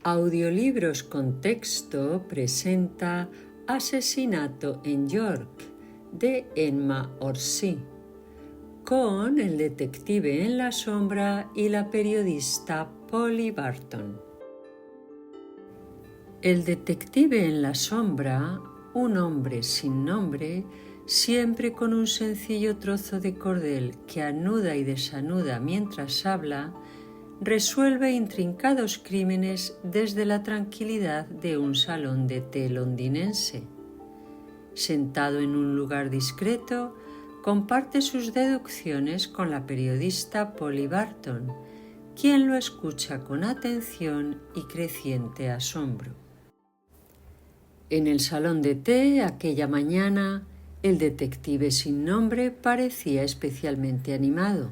Audiolibros con texto presenta Asesinato en York de Emma Orsi, con el detective en la sombra y la periodista Polly Barton. El detective en la sombra, un hombre sin nombre, siempre con un sencillo trozo de cordel que anuda y desanuda mientras habla, resuelve intrincados crímenes desde la tranquilidad de un salón de té londinense. Sentado en un lugar discreto, comparte sus deducciones con la periodista Polly Barton, quien lo escucha con atención y creciente asombro. En el salón de té, aquella mañana, el detective sin nombre parecía especialmente animado.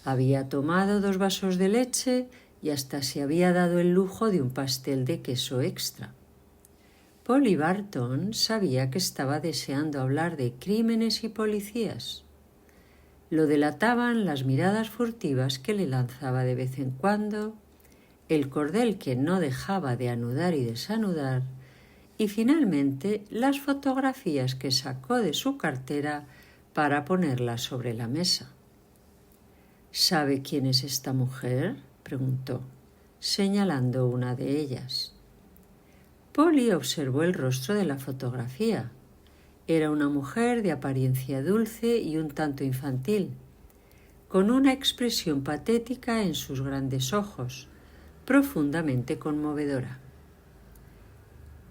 Había tomado 2 vasos de leche y hasta se había dado el lujo de un pastel de queso extra. Polly Barton sabía que estaba deseando hablar de crímenes y policías. Lo delataban las miradas furtivas que le lanzaba de vez en cuando, el cordel que no dejaba de anudar y desanudar, y finalmente las fotografías que sacó de su cartera para ponerlas sobre la mesa. ¿Sabe quién es esta mujer?, preguntó, señalando una de ellas. Polly observó el rostro de la fotografía. Era una mujer de apariencia dulce y un tanto infantil, con una expresión patética en sus grandes ojos, profundamente conmovedora.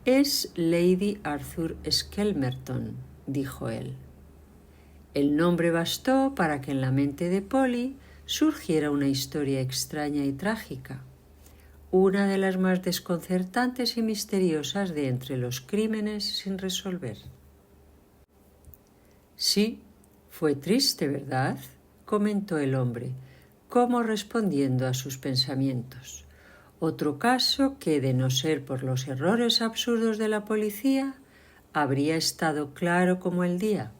«Es Lady Arthur Skelmerton», dijo él. El nombre bastó para que en la mente de Polly surgiera una historia extraña y trágica, una de las más desconcertantes y misteriosas de entre los crímenes sin resolver. «Sí, fue triste, ¿verdad?», comentó el hombre, como respondiendo a sus pensamientos. Otro caso que, de no ser por los errores absurdos de la policía, habría estado claro como el día.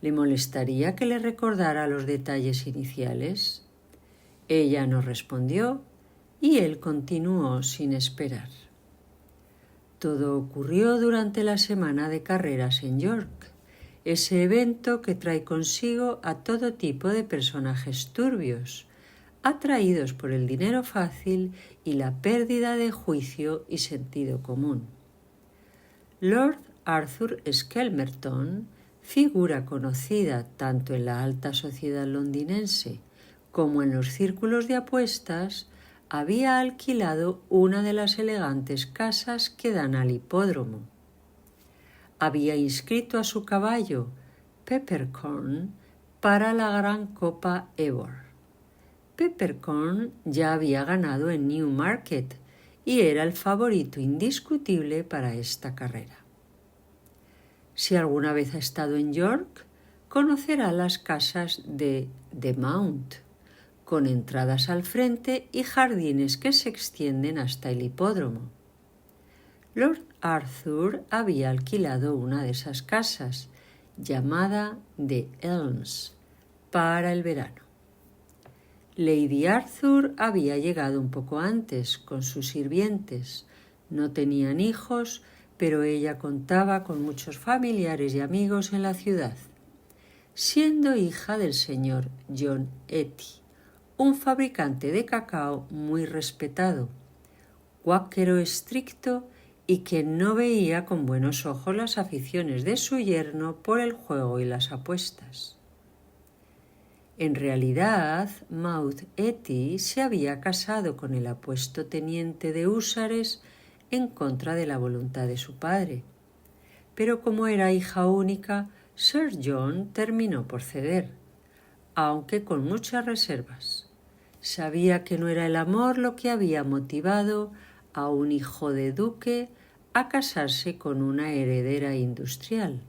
¿Le molestaría que le recordara los detalles iniciales? Ella no respondió y él continuó sin esperar. Todo ocurrió durante la semana de carreras en York, ese evento que trae consigo a todo tipo de personajes turbios, atraídos por el dinero fácil y la pérdida de juicio y sentido común. Lord Arthur Skelmerton, figura conocida tanto en la alta sociedad londinense como en los círculos de apuestas, había alquilado una de las elegantes casas que dan al hipódromo. Había inscrito a su caballo, Peppercorn, para la Gran Copa Ebor. Peppercorn ya había ganado en Newmarket y era el favorito indiscutible para esta carrera. Si alguna vez ha estado en York, conocerá las casas de The Mount, con entradas al frente y jardines que se extienden hasta el hipódromo. Lord Arthur había alquilado una de esas casas, llamada The Elms, para el verano. Lady Arthur había llegado un poco antes con sus sirvientes. No tenían hijos, pero ella contaba con muchos familiares y amigos en la ciudad, siendo hija del señor John Etty, un fabricante de cacao muy respetado, cuáquero estricto y que no veía con buenos ojos las aficiones de su yerno por el juego y las apuestas. En realidad, Maud Etty se había casado con el apuesto teniente de húsares en contra de la voluntad de su padre, pero como era hija única, Sir John terminó por ceder, aunque con muchas reservas. Sabía que no era el amor lo que había motivado a un hijo de duque a casarse con una heredera industrial,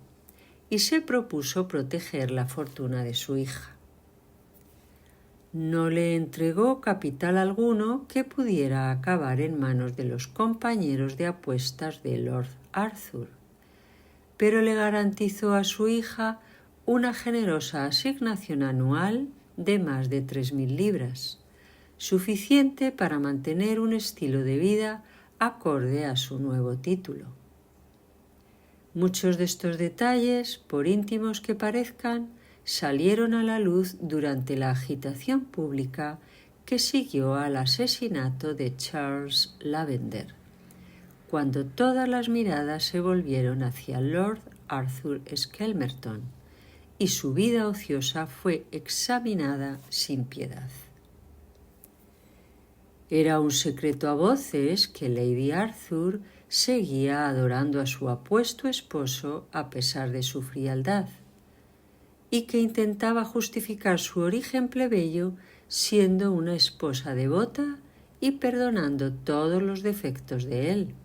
y se propuso proteger la fortuna de su hija. No le entregó capital alguno que pudiera acabar en manos de los compañeros de apuestas de Lord Arthur, pero le garantizó a su hija una generosa asignación anual de más de 3.000 libras, suficiente para mantener un estilo de vida acorde a su nuevo título. Muchos de estos detalles, por íntimos que parezcan, salieron a la luz durante la agitación pública que siguió al asesinato de Charles Lavender, cuando todas las miradas se volvieron hacia Lord Arthur Skelmerton y su vida ociosa fue examinada sin piedad. Era un secreto a voces que Lady Arthur seguía adorando a su apuesto esposo a pesar de su frialdad, y que intentaba justificar su origen plebeyo siendo una esposa devota y perdonando todos los defectos de él.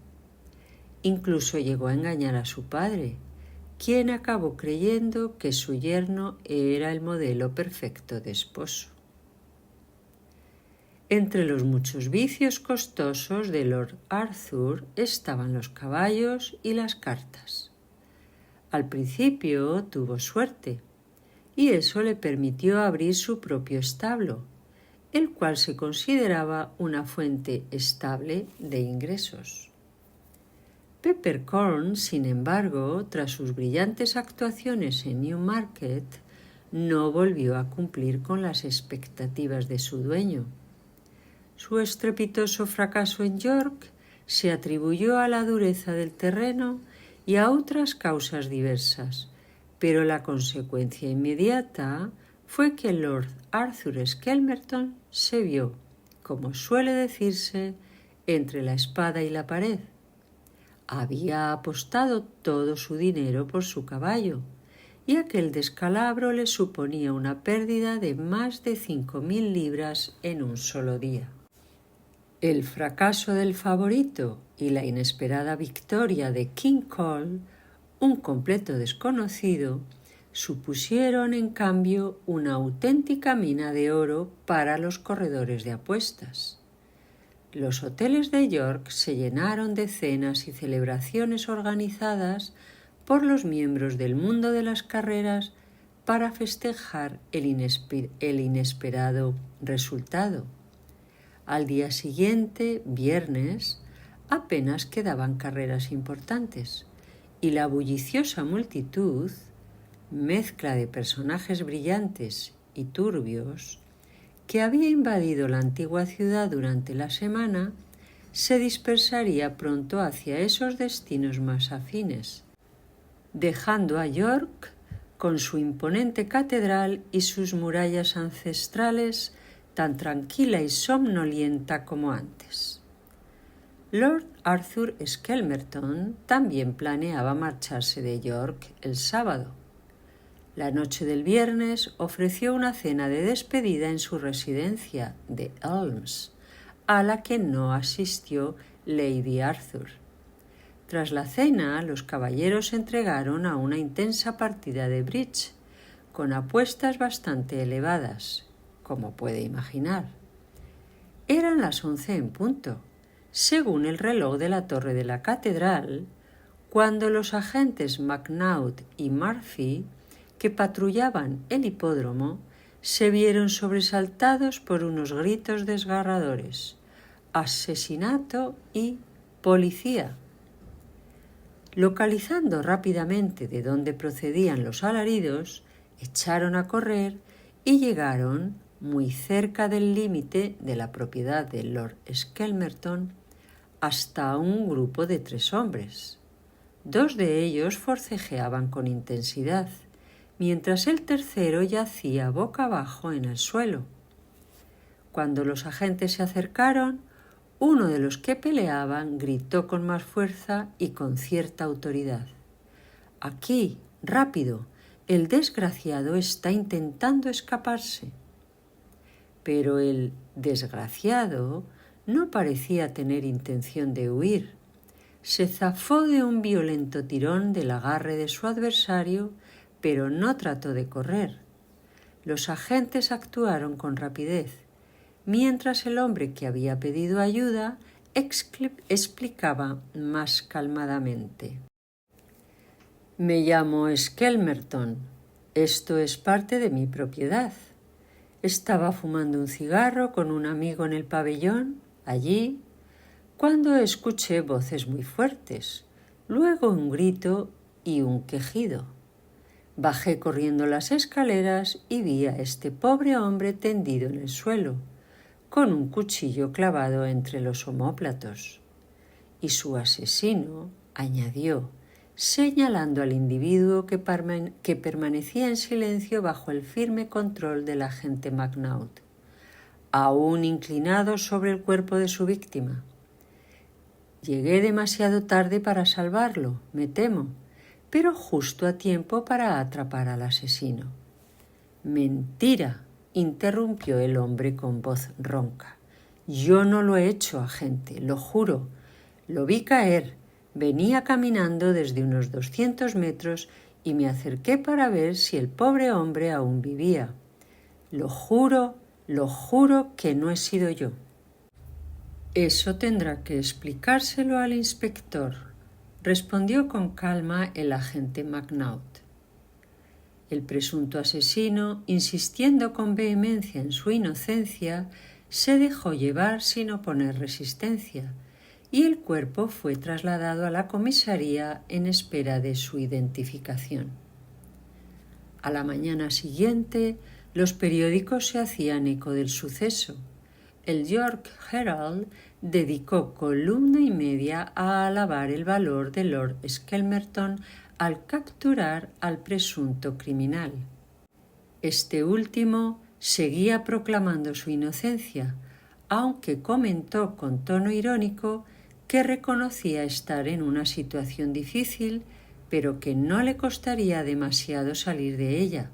Incluso llegó a engañar a su padre, quien acabó creyendo que su yerno era el modelo perfecto de esposo. Entre los muchos vicios costosos de Lord Arthur estaban los caballos y las cartas. Al principio tuvo suerte, y eso le permitió abrir su propio establo, el cual se consideraba una fuente estable de ingresos. Peppercorn, sin embargo, tras sus brillantes actuaciones en Newmarket, no volvió a cumplir con las expectativas de su dueño. Su estrepitoso fracaso en York se atribuyó a la dureza del terreno y a otras causas diversas, pero la consecuencia inmediata fue que Lord Arthur Skelmerton se vio, como suele decirse, entre la espada y la pared. Había apostado todo su dinero por su caballo, y aquel descalabro le suponía una pérdida de más de 5.000 libras en un solo día. El fracaso del favorito y la inesperada victoria de King Cole, un completo desconocido, supusieron en cambio una auténtica mina de oro para los corredores de apuestas. Los hoteles de York se llenaron de cenas y celebraciones organizadas por los miembros del mundo de las carreras para festejar el inesperado resultado. Al día siguiente, viernes, apenas quedaban carreras importantes, y la bulliciosa multitud, mezcla de personajes brillantes y turbios, que había invadido la antigua ciudad durante la semana, se dispersaría pronto hacia esos destinos más afines, dejando a York con su imponente catedral y sus murallas ancestrales tan tranquila y somnolienta como antes. Lord Arthur Skelmerton también planeaba marcharse de York el sábado. La noche del viernes ofreció una cena de despedida en su residencia de Elms, a la que no asistió Lady Arthur. Tras la cena, los caballeros se entregaron a una intensa partida de bridge, con apuestas bastante elevadas, como puede imaginar. Eran las 11 en punto, según el reloj de la torre de la catedral, cuando los agentes McNaught y Murphy, que patrullaban el hipódromo, se vieron sobresaltados por unos gritos desgarradores: asesinato y policía. Localizando rápidamente de dónde procedían los alaridos, echaron a correr y llegaron muy cerca del límite de la propiedad de Lord Skelmerton hasta un grupo de 3 hombres. 2 de ellos forcejeaban con intensidad, mientras el tercero yacía boca abajo en el suelo. Cuando los agentes se acercaron, uno de los que peleaban gritó con más fuerza y con cierta autoridad: «Aquí, rápido, el desgraciado está intentando escaparse». Pero el desgraciado no parecía tener intención de huir. Se zafó de un violento tirón del agarre de su adversario, pero no trató de correr. Los agentes actuaron con rapidez, mientras el hombre que había pedido ayuda explicaba más calmadamente: «Me llamo Skelmerton. Esto es parte de mi propiedad. Estaba fumando un cigarro con un amigo en el pabellón, allí, cuando escuché voces muy fuertes, luego un grito y un quejido. Bajé corriendo las escaleras y vi a este pobre hombre tendido en el suelo, con un cuchillo clavado entre los omóplatos. Y su asesino, añadió, señalando al individuo que permanecía en silencio bajo el firme control del agente McNaught, aún inclinado sobre el cuerpo de su víctima. Llegué demasiado tarde para salvarlo, me temo, pero justo a tiempo para atrapar al asesino. Mentira, interrumpió el hombre con voz ronca. Yo no lo he hecho, agente, lo juro. Lo vi caer, venía caminando desde unos 200 metros y me acerqué para ver si el pobre hombre aún vivía. Lo juro que no he sido yo. Eso tendrá que explicárselo al inspector, respondió con calma el agente McNaught. El presunto asesino, insistiendo con vehemencia en su inocencia, se dejó llevar sin oponer resistencia, y el cuerpo fue trasladado a la comisaría en espera de su identificación. A la mañana siguiente, los periódicos se hacían eco del suceso. El York Herald dedicó columna y media a alabar el valor de Lord Skelmerton al capturar al presunto criminal. Este último seguía proclamando su inocencia, aunque comentó con tono irónico que reconocía estar en una situación difícil, pero que no le costaría demasiado salir de ella.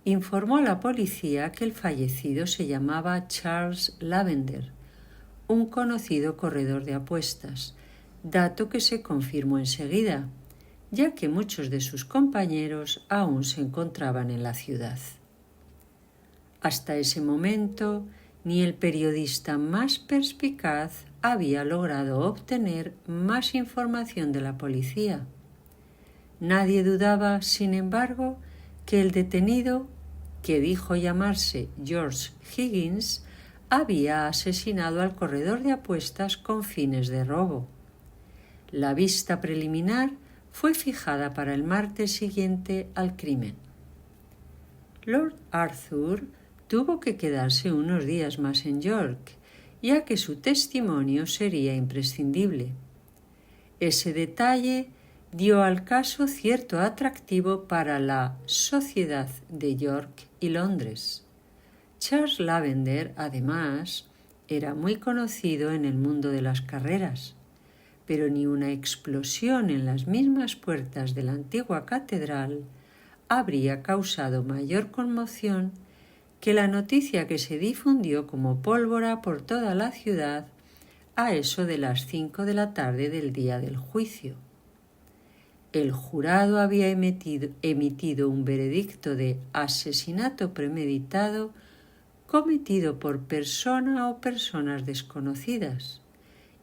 Informó a la policía que el fallecido se llamaba Charles Lavender, un conocido corredor de apuestas, dato que se confirmó enseguida, ya que muchos de sus compañeros aún se encontraban en la ciudad. Hasta ese momento, ni el periodista más perspicaz había logrado obtener más información de la policía. Nadie dudaba, sin embargo, que el detenido, que dijo llamarse George Higgins, había asesinado al corredor de apuestas con fines de robo. La vista preliminar fue fijada para el martes siguiente al crimen. Lord Arthur tuvo que quedarse unos días más en York, ya que su testimonio sería imprescindible. Ese detalle dio al caso cierto atractivo para la sociedad de York y Londres. Charles Lavender, además, era muy conocido en el mundo de las carreras, pero ni una explosión en las mismas puertas de la antigua catedral habría causado mayor conmoción que la noticia que se difundió como pólvora por toda la ciudad a eso de las 5 de la tarde del día del juicio. El jurado había emitido un veredicto de asesinato premeditado cometido por persona o personas desconocidas,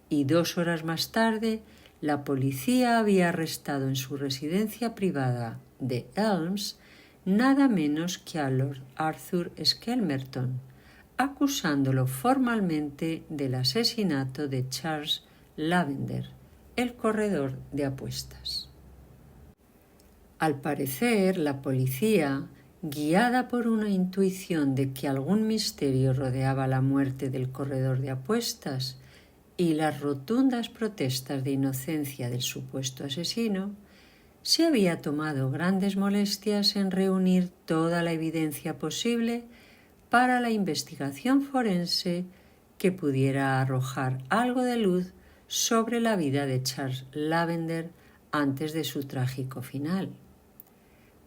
y 2 horas más tarde la policía había arrestado en su residencia privada de Elms nada menos que a Lord Arthur Skelmerton, acusándolo formalmente del asesinato de Charles Lavender, el corredor de apuestas. Al parecer, la policía, guiada por una intuición de que algún misterio rodeaba la muerte del corredor de apuestas y las rotundas protestas de inocencia del supuesto asesino, se había tomado grandes molestias en reunir toda la evidencia posible para la investigación forense que pudiera arrojar algo de luz sobre la vida de Charles Lavender antes de su trágico final.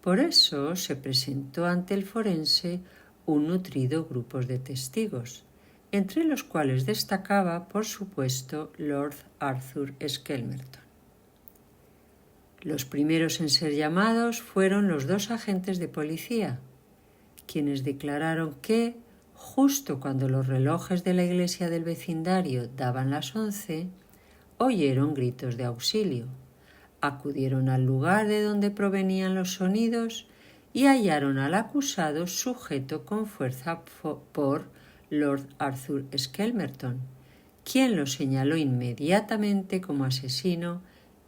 Por eso se presentó ante el forense un nutrido grupo de testigos, entre los cuales destacaba, por supuesto, Lord Arthur Skelmerton. Los primeros en ser llamados fueron los 2 agentes de policía, quienes declararon que, justo cuando los relojes de la iglesia del vecindario daban las 11, oyeron gritos de auxilio. Acudieron al lugar de donde provenían los sonidos y hallaron al acusado sujeto con fuerza por Lord Arthur Skelmerton, quien lo señaló inmediatamente como asesino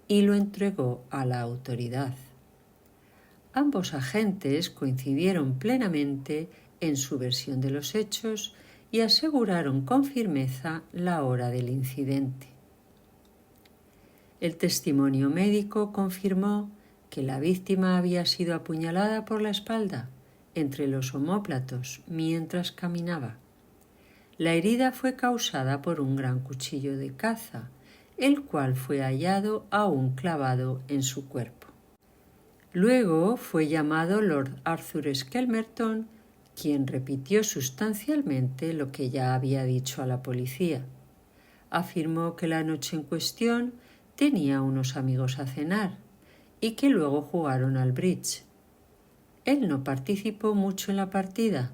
y lo entregó a la autoridad. Ambos agentes coincidieron plenamente en su versión de los hechos y aseguraron con firmeza la hora del incidente. El testimonio médico confirmó que la víctima había sido apuñalada por la espalda, entre los omóplatos, mientras caminaba. La herida fue causada por un gran cuchillo de caza, el cual fue hallado aún clavado en su cuerpo. Luego fue llamado Lord Arthur Skelmerton, quien repitió sustancialmente lo que ya había dicho a la policía. Afirmó que la noche en cuestión tenía unos amigos a cenar y que luego jugaron al bridge. Él no participó mucho en la partida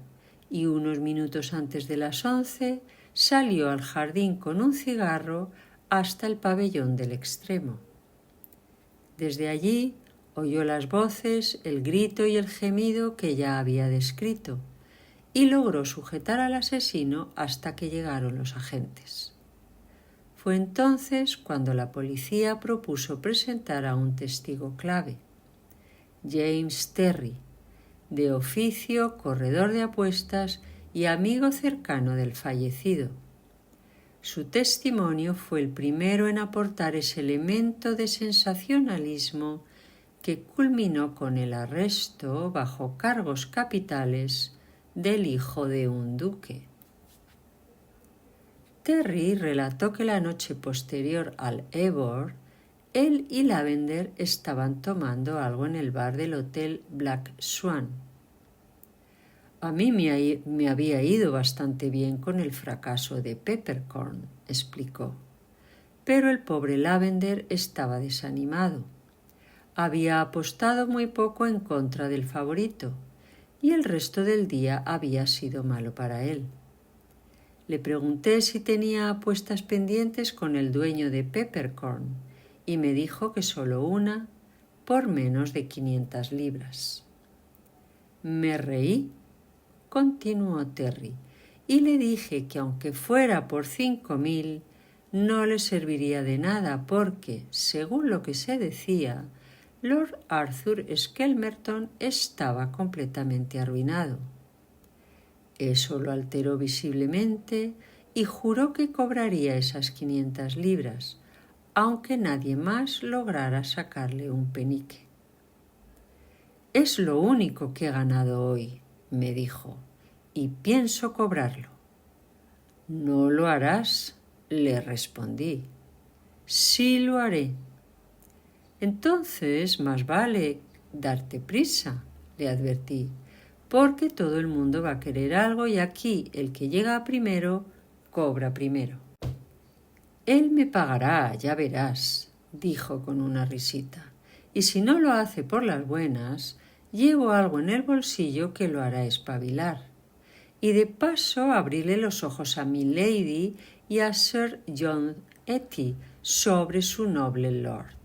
y unos minutos antes de las 11 salió al jardín con un cigarro hasta el pabellón del extremo. Desde allí oyó las voces, el grito y el gemido que ya había descrito y logró sujetar al asesino hasta que llegaron los agentes. Fue entonces cuando la policía propuso presentar a un testigo clave, James Terry, de oficio corredor de apuestas y amigo cercano del fallecido. Su testimonio fue el primero en aportar ese elemento de sensacionalismo que culminó con el arresto bajo cargos capitales del hijo de un duque. Terry relató que la noche posterior al Ebor, él y Lavender estaban tomando algo en el bar del hotel Black Swan. A mí me había ido bastante bien con el fracaso de Peppercorn, explicó. Pero el pobre Lavender estaba desanimado. Había apostado muy poco en contra del favorito y el resto del día había sido malo para él. Le pregunté si tenía apuestas pendientes con el dueño de Peppercorn y me dijo que solo una, por menos de 500 libras. Me reí, continuó Terry, y le dije que aunque fuera por 5.000, no le serviría de nada porque, según lo que se decía, Lord Arthur Skelmerton estaba completamente arruinado. Eso lo alteró visiblemente y juró que cobraría esas 500 libras, aunque nadie más lograra sacarle un penique. Es lo único que he ganado hoy, me dijo, y pienso cobrarlo. No lo harás, le respondí. Sí lo haré. Entonces más vale darte prisa, le advertí, porque todo el mundo va a querer algo y aquí el que llega primero cobra primero. Él me pagará, ya verás, dijo con una risita, y si no lo hace por las buenas, llevo algo en el bolsillo que lo hará espabilar. Y de paso abrirle los ojos a milady y a Sir John Etty sobre su noble lord.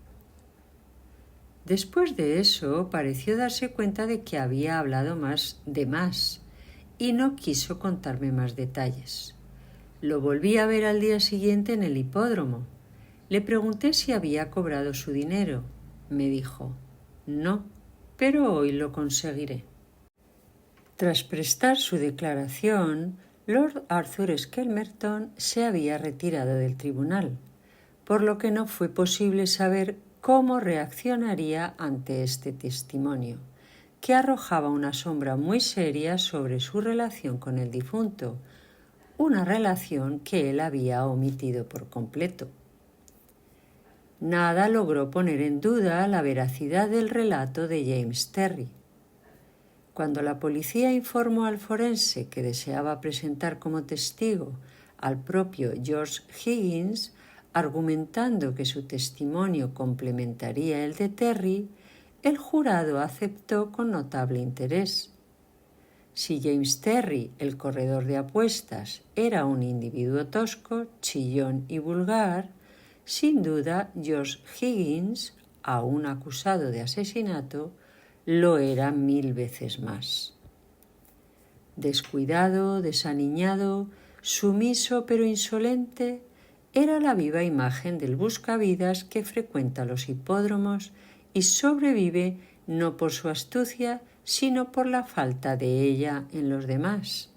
Después de eso pareció darse cuenta de que había hablado más y no quiso contarme más detalles. Lo volví a ver al día siguiente en el hipódromo. Le pregunté si había cobrado su dinero. Me dijo, no, pero hoy lo conseguiré. Tras prestar su declaración, Lord Arthur Skelmerton se había retirado del tribunal, por lo que no fue posible saber cómo reaccionaría ante este testimonio, que arrojaba una sombra muy seria sobre su relación con el difunto, una relación que él había omitido por completo. Nada logró poner en duda la veracidad del relato de James Terry. Cuando la policía informó al forense que deseaba presentar como testigo al propio George Higgins, argumentando que su testimonio complementaría el de Terry, el jurado aceptó con notable interés. Si James Terry, el corredor de apuestas, era un individuo tosco, chillón y vulgar, sin duda George Higgins, aún acusado de asesinato, lo era 1000 veces más. Descuidado, desaliñado, sumiso pero insolente, era la viva imagen del buscavidas que frecuenta los hipódromos y sobrevive no por su astucia, sino por la falta de ella en los demás.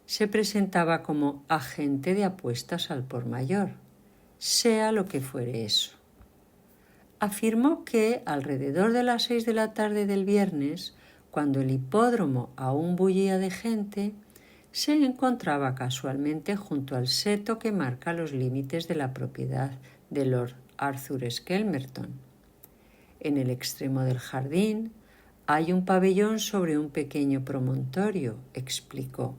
Se presentaba como agente de apuestas al por mayor, sea lo que fuere eso. Afirmó que alrededor de las 6 de la tarde del viernes, cuando el hipódromo aún bullía de gente, se encontraba casualmente junto al seto que marca los límites de la propiedad de Lord Arthur Skelmerton. En el extremo del jardín hay un pabellón sobre un pequeño promontorio, explicó,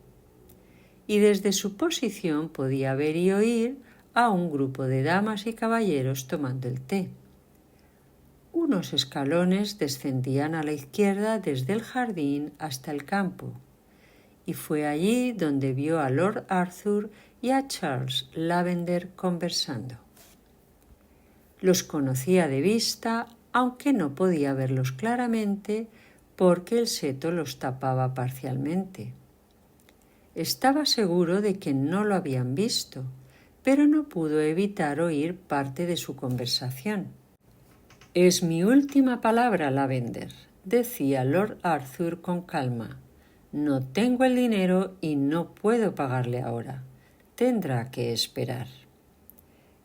y desde su posición podía ver y oír a un grupo de damas y caballeros tomando el té. Unos escalones descendían a la izquierda desde el jardín hasta el campo, y fue allí donde vio a Lord Arthur y a Charles Lavender conversando. Los conocía de vista, aunque no podía verlos claramente porque el seto los tapaba parcialmente. Estaba seguro de que no lo habían visto, pero no pudo evitar oír parte de su conversación. «Es mi última palabra, Lavender», decía Lord Arthur con calma. «No tengo el dinero y no puedo pagarle ahora. Tendrá que esperar».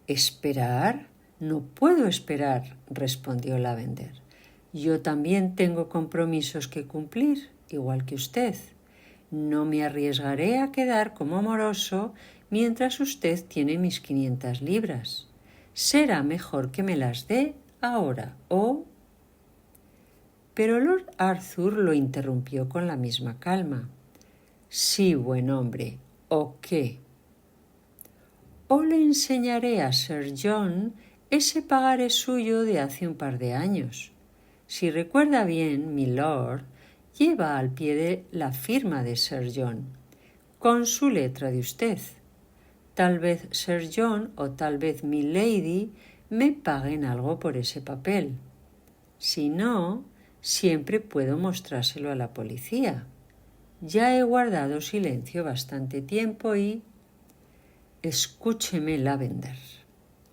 «¿Esperar? No puedo esperar», respondió Lavender. «Yo también tengo compromisos que cumplir, igual que usted. No me arriesgaré a quedar como moroso mientras usted tiene mis 500 libras. Será mejor que me las dé ahora o...». Pero Lord Arthur lo interrumpió con la misma calma. «Sí, buen hombre, ¿o qué?» «O le enseñaré a Sir John ese pagaré suyo de hace un par de años. Si recuerda bien, mi lord, lleva al pie de la firma de Sir John, con su letra de usted. Tal vez Sir John o tal vez mi lady me paguen algo por ese papel. Si no, siempre puedo mostrárselo a la policía. Ya he guardado silencio bastante tiempo y... «Escúcheme, Lavender»,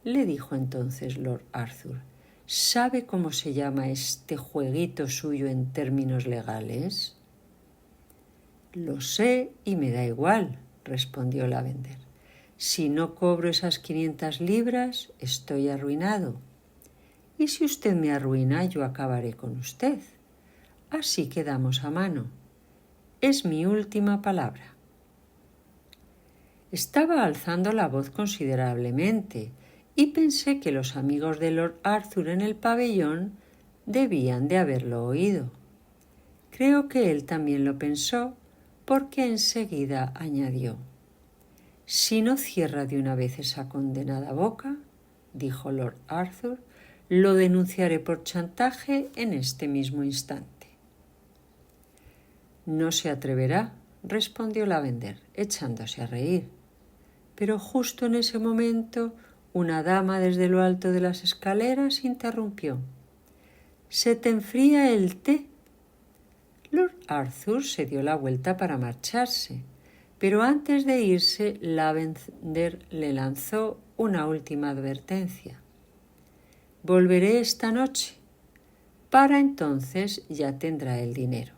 le dijo entonces Lord Arthur. «¿Sabe cómo se llama este jueguito suyo en términos legales?» «Lo sé y me da igual», respondió Lavender. «Si no cobro esas 500 libras, estoy arruinado. Y si usted me arruina, yo acabaré con usted. Así quedamos a mano. Es mi última palabra». Estaba alzando la voz considerablemente y pensé que los amigos de Lord Arthur en el pabellón debían de haberlo oído. Creo que él también lo pensó, porque enseguida añadió: «Si no cierra de una vez esa condenada boca», dijo Lord Arthur, «lo denunciaré por chantaje en este mismo instante». «No se atreverá», respondió Lavender, echándose a reír. Pero justo en ese momento una dama desde lo alto de las escaleras interrumpió: «¿Se te enfría el té?». Lord Arthur se dio la vuelta para marcharse, pero antes de irse Lavender le lanzó una última advertencia: «Volveré esta noche. Para entonces ya tendrá el dinero».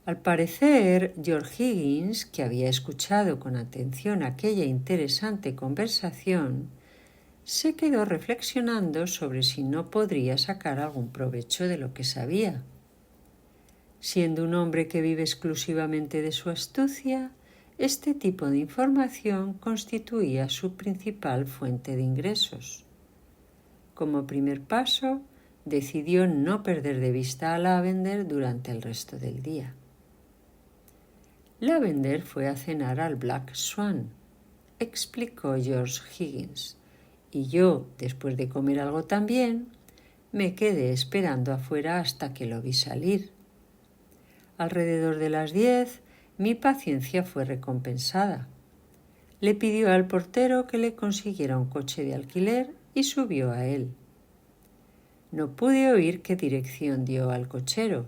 Al parecer, George Higgins, que había escuchado con atención aquella interesante conversación, se quedó reflexionando sobre si no podría sacar algún provecho de lo que sabía. Siendo un hombre que vive exclusivamente de su astucia, este tipo de información constituía su principal fuente de ingresos. Como primer paso, decidió no perder de vista a Lavender durante el resto del día. Lavender fue a cenar al Black Swan, explicó George Higgins, y yo, después de comer algo también, me quedé esperando afuera hasta que lo vi salir. Alrededor de las 10, mi paciencia fue recompensada. Le pidió al portero que le consiguiera un coche de alquiler y subió a él. No pude oír qué dirección dio al cochero,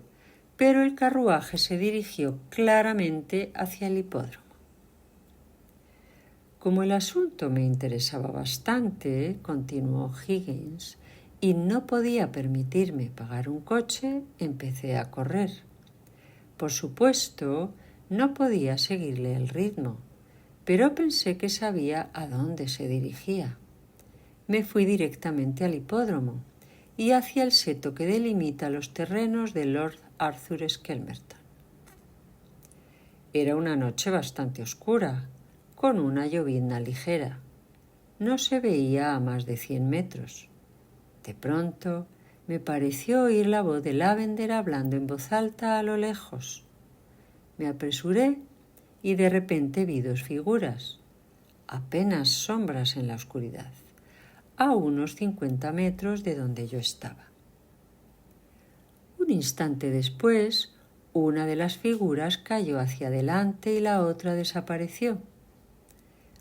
pero el carruaje se dirigió claramente hacia el hipódromo. Como el asunto me interesaba bastante, continuó Higgins, y no podía permitirme pagar un coche, empecé a correr. Por supuesto, no podía seguirle el ritmo, pero pensé que sabía a dónde se dirigía. Me fui directamente al hipódromo y hacia el seto que delimita los terrenos de Lord Arthur Skelmerton. Era una noche bastante oscura, con una llovizna ligera. No se veía a más de 100 metros. De pronto me pareció oír la voz de Lavender hablando en voz alta a lo lejos. Me apresuré y de repente vi dos figuras, apenas sombras en la oscuridad, a unos 50 metros de donde yo estaba. Un instante después, una de las figuras cayó hacia adelante y la otra desapareció.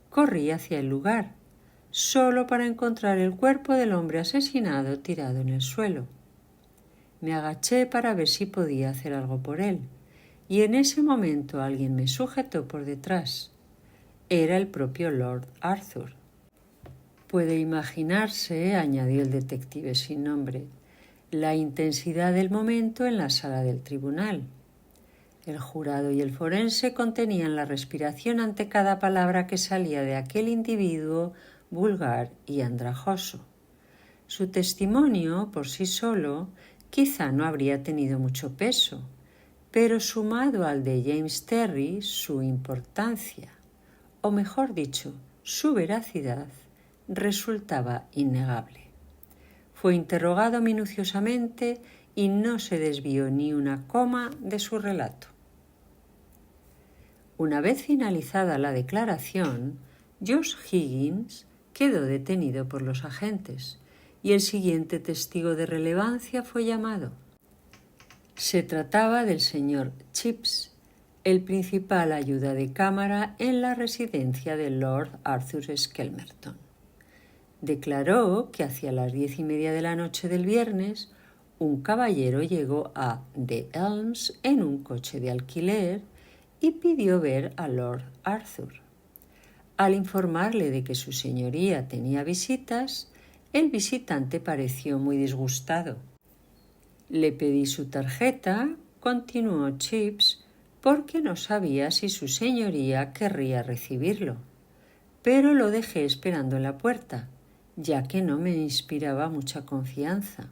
Corrí hacia el lugar, solo para encontrar el cuerpo del hombre asesinado tirado en el suelo. Me agaché para ver si podía hacer algo por él, y en ese momento alguien me sujetó por detrás. Era el propio Lord Arthur. Puede imaginarse, añadió el detective sin nombre, la intensidad del momento en la sala del tribunal. El jurado y el forense contenían la respiración ante cada palabra que salía de aquel individuo vulgar y andrajoso. Su testimonio, por sí solo, quizá no habría tenido mucho peso, pero sumado al de James Terry, su importancia, o mejor dicho, su veracidad, resultaba innegable. Fue interrogado minuciosamente y no se desvió ni una coma de su relato. Una vez finalizada la declaración, Josh Higgins quedó detenido por los agentes y el siguiente testigo de relevancia fue llamado. Se trataba del señor Chips, el principal ayuda de cámara en la residencia de Lord Arthur Skelmerton. Declaró que hacia las 10:30 de la noche del viernes un caballero llegó a The Elms en un coche de alquiler y pidió ver a Lord Arthur. Al informarle de que su señoría tenía visitas, el visitante pareció muy disgustado. Le pedí su tarjeta, continuó Chips, porque no sabía si su señoría querría recibirlo, pero lo dejé esperando en la puerta, ya que no me inspiraba mucha confianza.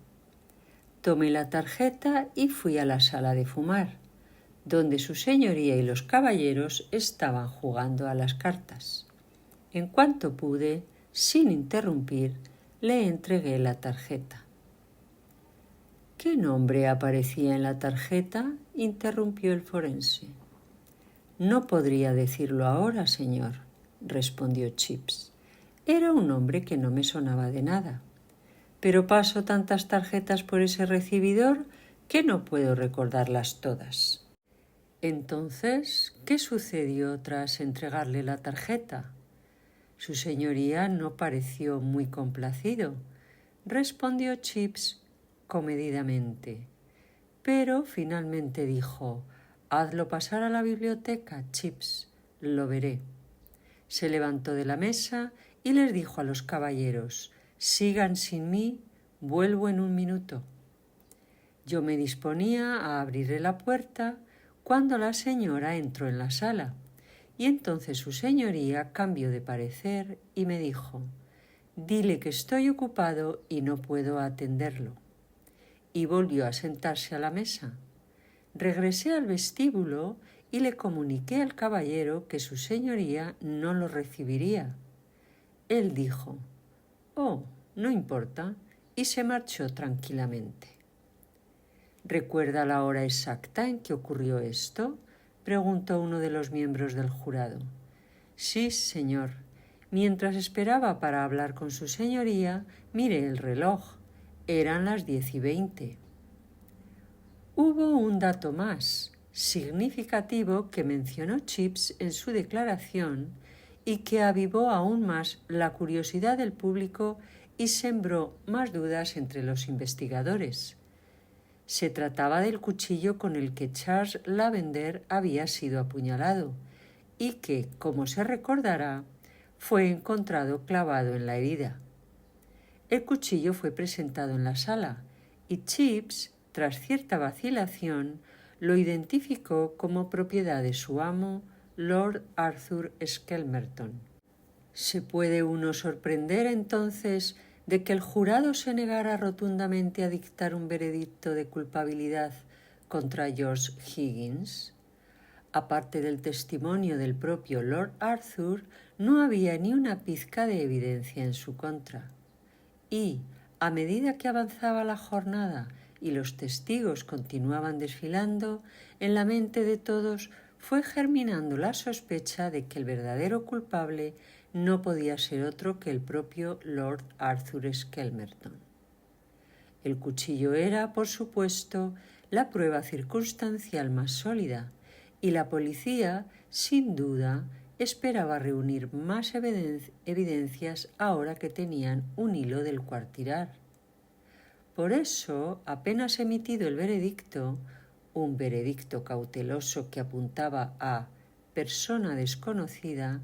Tomé la tarjeta y fui a la sala de fumar, donde su señoría y los caballeros estaban jugando a las cartas. En cuanto pude, sin interrumpir, le entregué la tarjeta. ¿Qué nombre aparecía en la tarjeta?, interrumpió el forense. No podría decirlo ahora, señor, respondió Chips. Era un nombre que no me sonaba de nada. Pero paso tantas tarjetas por ese recibidor que no puedo recordarlas todas. Entonces, ¿qué sucedió tras entregarle la tarjeta? Su señoría no pareció muy complacido, respondió Chips comedidamente. Pero finalmente dijo: «Hazlo pasar a la biblioteca, Chips, lo veré». Se levantó de la mesa y les dijo a los caballeros: «Sigan sin mí, vuelvo en un minuto». Yo me disponía a abrirle la puerta cuando la señora entró en la sala, y entonces su señoría cambió de parecer y me dijo: «Dile que estoy ocupado y no puedo atenderlo». Y volvió a sentarse a la mesa. Regresé al vestíbulo y le comuniqué al caballero que su señoría no lo recibiría. Él dijo: «Oh, no importa», y se marchó tranquilamente. ¿Recuerda la hora exacta en que ocurrió esto?, preguntó uno de los miembros del jurado. Sí, señor. Mientras esperaba para hablar con su señoría, miré el reloj. Eran las 10:20. Hubo un dato más, significativo, que mencionó Chips en su declaración y que avivó aún más la curiosidad del público y sembró más dudas entre los investigadores. Se trataba del cuchillo con el que Charles Lavender había sido apuñalado y que, como se recordará, fue encontrado clavado en la herida. El cuchillo fue presentado en la sala y Chips, tras cierta vacilación, lo identificó como propiedad de su amo, Lord Arthur Skelmerton. ¿Se puede uno sorprender entonces de que el jurado se negara rotundamente a dictar un veredicto de culpabilidad contra George Higgins? Aparte del testimonio del propio Lord Arthur, no había ni una pizca de evidencia en su contra. Y, a medida que avanzaba la jornada y los testigos continuaban desfilando, en la mente de todos fue germinando la sospecha de que el verdadero culpable no podía ser otro que el propio Lord Arthur Skelmerton. El cuchillo era, por supuesto, la prueba circunstancial más sólida, y la policía, sin duda, esperaba reunir más evidencias ahora que tenían un hilo del cual tirar. Por eso, apenas emitido el veredicto, un veredicto cauteloso que apuntaba a persona desconocida,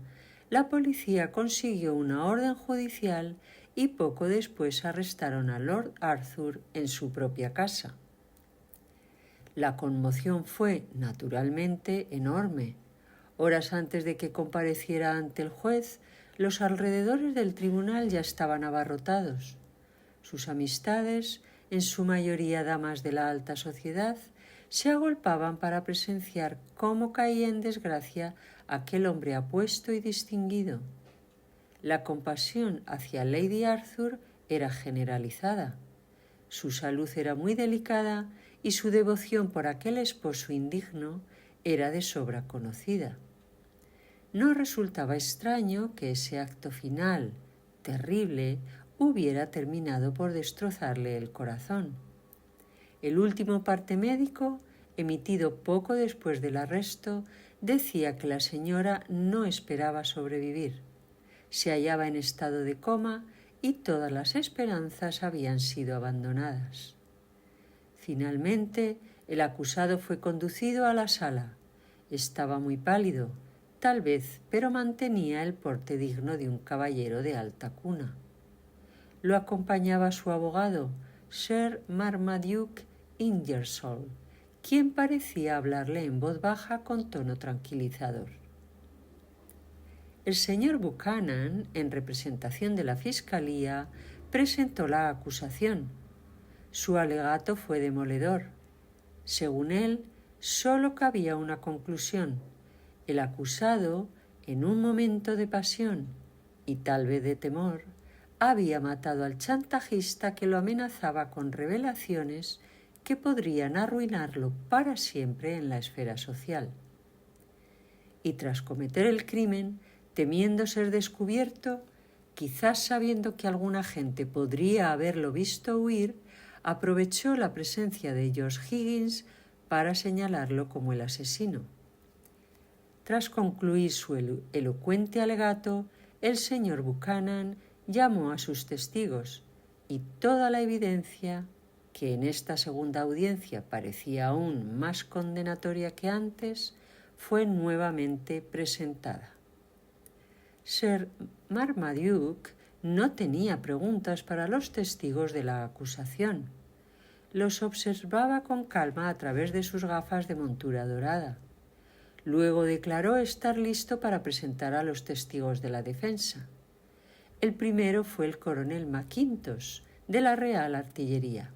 la policía consiguió una orden judicial y poco después arrestaron a Lord Arthur en su propia casa. La conmoción fue, naturalmente, enorme. Horas antes de que compareciera ante el juez, los alrededores del tribunal ya estaban abarrotados. Sus amistades, en su mayoría damas de la alta sociedad, se agolpaban para presenciar cómo caía en desgracia aquel hombre apuesto y distinguido. La compasión hacia Lady Arthur era generalizada. Su salud era muy delicada y su devoción por aquel esposo indigno era de sobra conocida. No resultaba extraño que ese acto final, terrible, hubiera terminado por destrozarle el corazón. El último parte médico, emitido poco después del arresto, decía que la señora no esperaba sobrevivir. Se hallaba en estado de coma y todas las esperanzas habían sido abandonadas. Finalmente, el acusado fue conducido a la sala. Estaba muy pálido, tal vez, pero mantenía el porte digno de un caballero de alta cuna. Lo acompañaba su abogado, Sir Marmaduke Ingersoll, quien parecía hablarle en voz baja con tono tranquilizador. El señor Buchanan, en representación de la Fiscalía, presentó la acusación. Su alegato fue demoledor. Según él, sólo cabía una conclusión. El acusado, en un momento de pasión y tal vez de temor, había matado al chantajista que lo amenazaba con revelaciones que podrían arruinarlo para siempre en la esfera social. Y tras cometer el crimen, temiendo ser descubierto, quizás sabiendo que alguna gente podría haberlo visto huir, aprovechó la presencia de George Higgins para señalarlo como el asesino. Tras concluir su elocuente alegato, el señor Buchanan llamó a sus testigos y toda la evidencia, que en esta segunda audiencia parecía aún más condenatoria que antes, fue nuevamente presentada. Sir Marmaduke no tenía preguntas para los testigos de la acusación. Los observaba con calma a través de sus gafas de montura dorada. Luego declaró estar listo para presentar a los testigos de la defensa. El primero fue el coronel McIntosh, de la Real Artillería.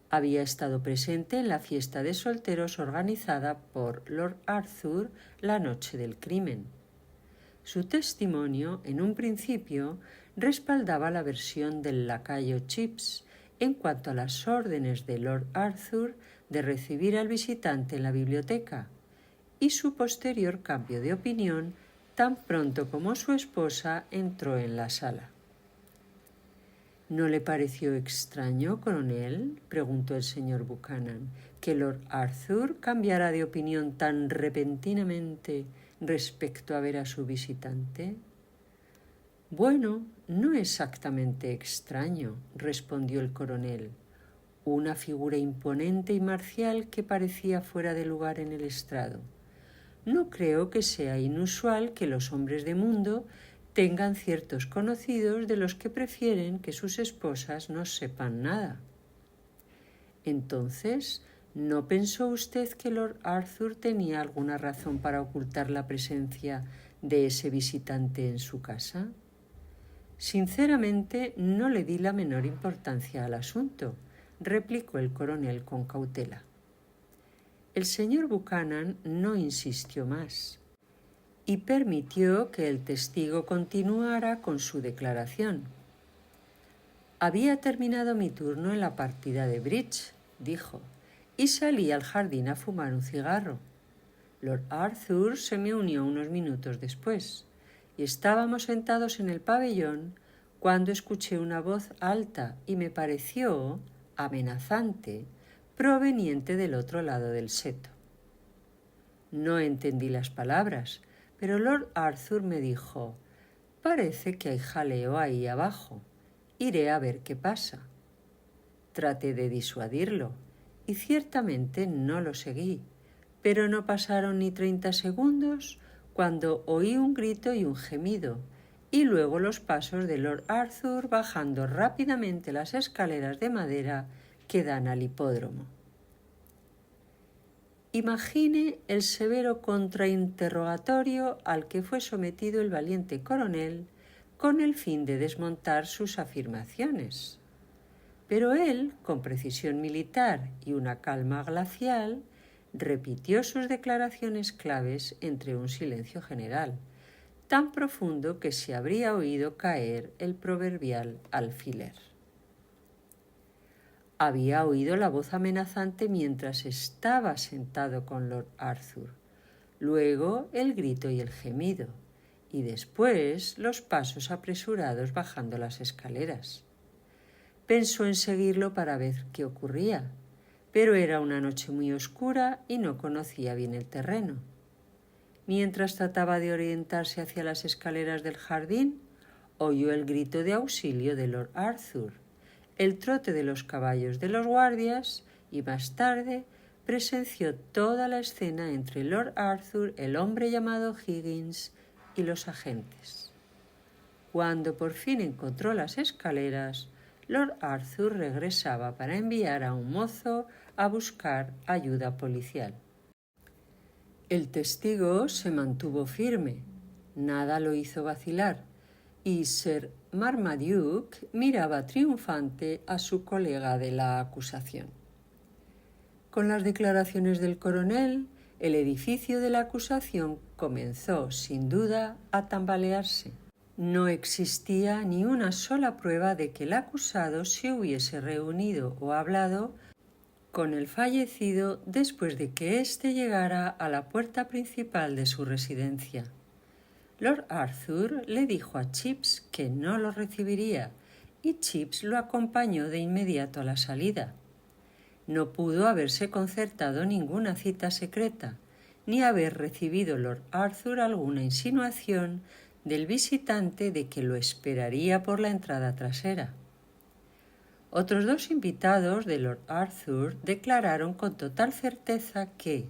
Había estado presente en la fiesta de solteros organizada por Lord Arthur la noche del crimen. Su testimonio, en un principio, respaldaba la versión del lacayo Chips en cuanto a las órdenes de Lord Arthur de recibir al visitante en la biblioteca y su posterior cambio de opinión tan pronto como su esposa entró en la sala. ¿No le pareció extraño, coronel?, preguntó el señor Buchanan, que Lord Arthur cambiara de opinión tan repentinamente respecto a ver a su visitante. Bueno, no exactamente extraño, respondió el coronel, una figura imponente y marcial que parecía fuera de lugar en el estrado. No creo que sea inusual que los hombres de mundo tengan ciertos conocidos de los que prefieren que sus esposas no sepan nada. Entonces, ¿no pensó usted que Lord Arthur tenía alguna razón para ocultar la presencia de ese visitante en su casa? Sinceramente, no le di la menor importancia al asunto, replicó el coronel con cautela. El señor Buchanan no insistió más y permitió que el testigo continuara con su declaración. Había terminado mi turno en la partida de bridge, dijo, y salí al jardín a fumar un cigarro. Lord Arthur se me unió unos minutos después, y estábamos sentados en el pabellón cuando escuché una voz alta y me pareció amenazante, proveniente del otro lado del seto. No entendí las palabras, pero Lord Arthur me dijo: «Parece que hay jaleo ahí abajo. Iré a ver qué pasa». Traté de disuadirlo y ciertamente no lo seguí, pero no pasaron ni 30 segundos cuando oí un grito y un gemido, y luego los pasos de Lord Arthur bajando rápidamente las escaleras de madera que dan al hipódromo. Imagine el severo contrainterrogatorio al que fue sometido el valiente coronel con el fin de desmontar sus afirmaciones. Pero él, con precisión militar y una calma glacial, repitió sus declaraciones claves entre un silencio general, tan profundo que se habría oído caer el proverbial alfiler. Había oído la voz amenazante mientras estaba sentado con Lord Arthur, luego el grito y el gemido, y después los pasos apresurados bajando las escaleras. Pensó en seguirlo para ver qué ocurría, pero era una noche muy oscura y no conocía bien el terreno. Mientras trataba de orientarse hacia las escaleras del jardín, oyó el grito de auxilio de Lord Arthur, el trote de los caballos de los guardias y más tarde presenció toda la escena entre Lord Arthur, el hombre llamado Higgins y los agentes. Cuando por fin encontró las escaleras, Lord Arthur regresaba para enviar a un mozo a buscar ayuda policial. El testigo se mantuvo firme, nada lo hizo vacilar, y Sir Marmaduke miraba triunfante a su colega de la acusación. Con las declaraciones del coronel, el edificio de la acusación comenzó, sin duda, a tambalearse. No existía ni una sola prueba de que el acusado se hubiese reunido o hablado con el fallecido después de que éste llegara a la puerta principal de su residencia. Lord Arthur le dijo a Chips que no lo recibiría y Chips lo acompañó de inmediato a la salida. No pudo haberse concertado ninguna cita secreta, ni haber recibido Lord Arthur alguna insinuación del visitante de que lo esperaría por la entrada trasera. Otros dos invitados de Lord Arthur declararon con total certeza que,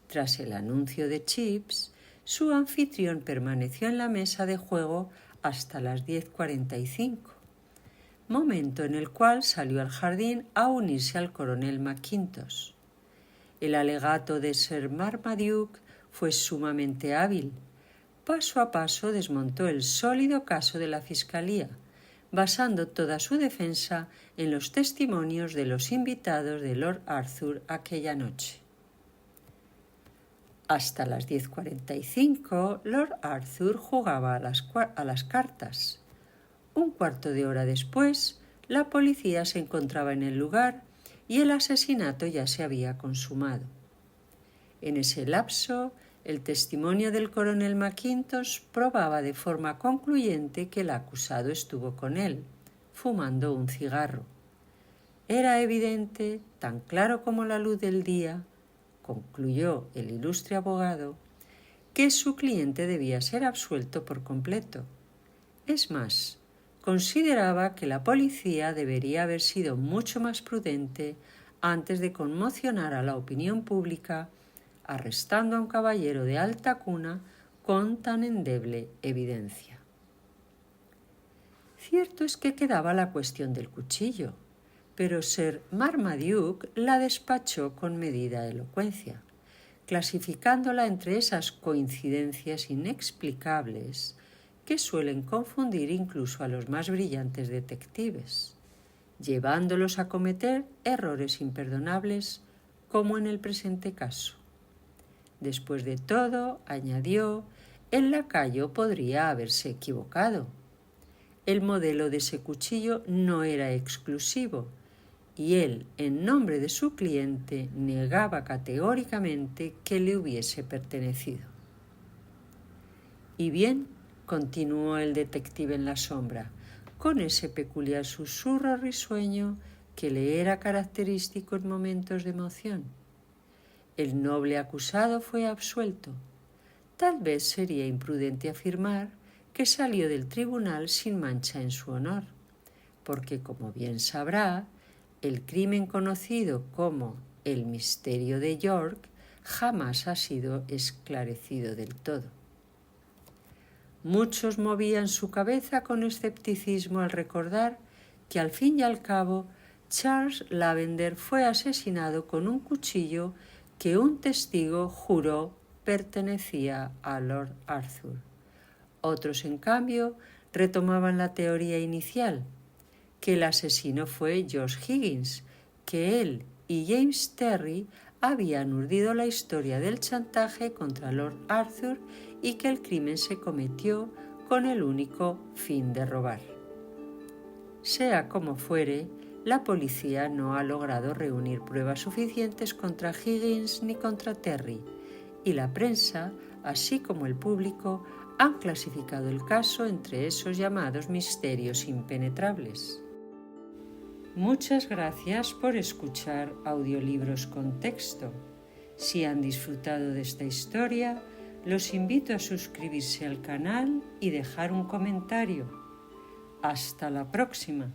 tras el anuncio de Chips, su anfitrión permaneció en la mesa de juego hasta las 10:45, momento en el cual salió al jardín a unirse al coronel McIntosh. El alegato de Sir Marmaduke fue sumamente hábil. Paso a paso desmontó el sólido caso de la Fiscalía, basando toda su defensa en los testimonios de los invitados de Lord Arthur aquella noche. Hasta las 10:45, Lord Arthur jugaba a las cartas. Un cuarto de hora después, la policía se encontraba en el lugar y el asesinato ya se había consumado. En ese lapso, el testimonio del coronel McIntosh probaba de forma concluyente que el acusado estuvo con él, fumando un cigarro. Era evidente, tan claro como la luz del día, concluyó el ilustre abogado, que su cliente debía ser absuelto por completo. Es más, consideraba que la policía debería haber sido mucho más prudente antes de conmocionar a la opinión pública arrestando a un caballero de alta cuna con tan endeble evidencia. Cierto es que quedaba la cuestión del cuchillo, pero Sir Marmaduke la despachó con medida elocuencia, clasificándola entre esas coincidencias inexplicables que suelen confundir incluso a los más brillantes detectives, llevándolos a cometer errores imperdonables como en el presente caso. Después de todo, añadió, el lacayo podría haberse equivocado. El modelo de ese cuchillo no era exclusivo y él, en nombre de su cliente, negaba categóricamente que le hubiese pertenecido. Y bien, continuó el detective en la sombra, con ese peculiar susurro risueño que le era característico en momentos de emoción. El noble acusado fue absuelto. Tal vez sería imprudente afirmar que salió del tribunal sin mancha en su honor, porque, como bien sabrá, el crimen conocido como el misterio de York jamás ha sido esclarecido del todo. Muchos movían su cabeza con escepticismo al recordar que al fin y al cabo Charles Lavender fue asesinado con un cuchillo que un testigo juró pertenecía a Lord Arthur. Otros, en cambio, retomaban la teoría inicial, que el asesino fue George Higgins, que él y James Terry habían urdido la historia del chantaje contra Lord Arthur y que el crimen se cometió con el único fin de robar. Sea como fuere, la policía no ha logrado reunir pruebas suficientes contra Higgins ni contra Terry, y la prensa, así como el público, han clasificado el caso entre esos llamados misterios impenetrables. Muchas gracias por escuchar Audiolibros con Texto. Si han disfrutado de esta historia, los invito a suscribirse al canal y dejar un comentario. Hasta la próxima.